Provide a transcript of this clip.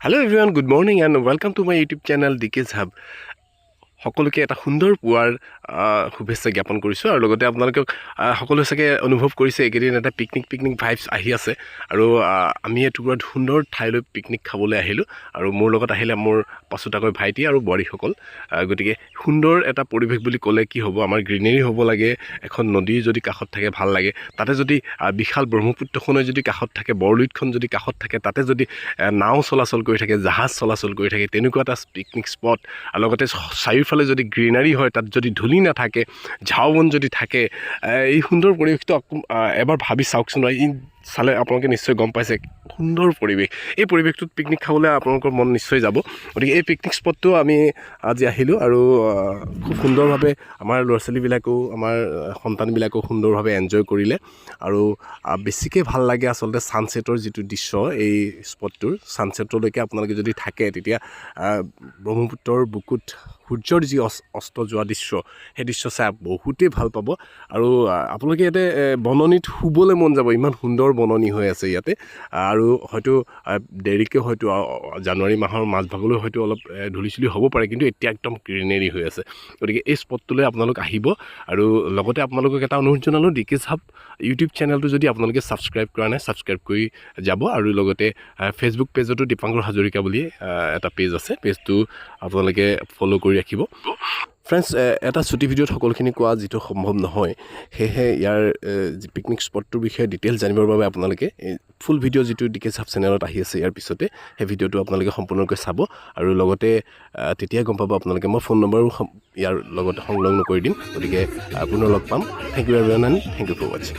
Hello everyone, good morning and welcome to my YouTube channel DK's Hub. সকলোকে এটা সুন্দৰ পুৱাৰ শুভেচ্ছা জ্ঞাপন কৰিছো আৰু লগতে আপোনালোকক সকলো সকে অনুভৱ কৰিছে একেদিন এটা পিকনিক ভাইবছ আহি আছে আৰু আমি এটুকুৰা সুন্দৰ ঠাইলৈ পিকনিক খাবলৈ আহিলো আৰু মোৰ লগত আহিলে মোৰ পাছুটাকৈ ভাইটি আৰু বোৱাৰীসকল গতিকে সুন্দৰ এটা পৰিৱেশ বুলি ক'লে কি হ'ব আমাৰ গ্ৰীনাৰী হ'ব লাগে এখন নদী যদি কাষত থাকে ভাল লাগে তাতে যদি বিশাল ব্ৰহ্মপুত্ৰখনে যদি কাষত থাকে বৰলুইতখন যদি কাষত থাকে তাতে যদি নাও চলাচল কৰি থাকে জাহাজ চলাচল কৰি থাকে তেনেকুৱা এটা পিকনিক স্পট আৰু লগতে চাৰিওফালে যদি গ্ৰীনাৰী হয় তাত যদি ধূলি নাথাকে ঝাউবন যদি থাকে এই সুন্দৰ পৰিৱেশটো এবাৰ ভাবি চাওকচোন চালে আপোনালোকে নিশ্চয় গম পাইছে সুন্দৰ পৰিৱেশ এই পৰিৱেশটোত পিকনিক খাবলৈ আপোনালোকৰ মন নিশ্চয় যাব গতিকে এই পিকনিক স্পটটো আমি আজি আহিলোঁ আৰু খুব সুন্দৰভাৱে আমাৰ ল'ৰা ছোৱালীবিলাকেও আমাৰ সন্তানবিলাকেও সুন্দৰভাৱে এনজয় কৰিলে আৰু বেছিকৈ ভাল লাগে আচলতে ছানছেটৰ যিটো দৃশ্য এই স্পটটোৰ ছানছেটলৈকে আপোনালোকে যদি থাকে তেতিয়া ব্ৰহ্মপুত্ৰৰ বুকুত সূৰ্যৰ যি অস্ত যোৱা দৃশ্য সেই দৃশ্য চাই বহুতেই ভাল পাব আৰু আপোনালোকে ইয়াতে বননিত শুবলৈ মন যাব ইমান সুন্দৰ বননি হৈ আছে ইয়াতে আৰু হয়তো দেৰিকৈ হয়তো জানুৱাৰী মাহৰ মাজভাগলৈ হয়তো অলপ ধূলি চুলি হ'ব পাৰে কিন্তু এতিয়া একদম গ্ৰীনেৰী হৈ আছে গতিকে এই স্পটটোলৈ আপোনালোক আহিব আৰু লগতে আপোনালোকক এটা অনুৰোধ জনালোঁ ডিকেজ হাব ইউটিউব চেনেলটো যদি আপোনালোকে ছাবস্ক্ৰাইব কৰা নাই ছাবস্ক্ৰাইব কৰি যাব আৰু লগতে ফেচবুক পেজতো দীপাংকৰ হাজৰিকা বুলি এটা পেজ আছে পেজটো আপোনালোকে ফ'ল' কৰি ৰাখিব ফ্ৰেণ্ডছ এটা ছুটি ভিডিঅ'ত সকলোখিনি কোৱা যিটো সম্ভৱ নহয় সেয়েহে ইয়াৰ পিকনিক স্পটটোৰ বিষয়ে ডিটেইলছ জানিবৰ বাবে আপোনালোকে ফুল ভিডিঅ' যিটো ডিকেজ হাব চেনেলত আহি আছে ইয়াৰ পিছতে সেই ভিডিঅ'টো আপোনালোকে সম্পূৰ্ণকৈ চাব আৰু লগতে তেতিয়াই গম পাব আপোনালোকে মই ফোন নম্বৰো ইয়াৰ লগতে সংলগ্ন কৰি দিম গতিকে পুনৰ লগ পাম thank you everyone and thank you for ৱাচিং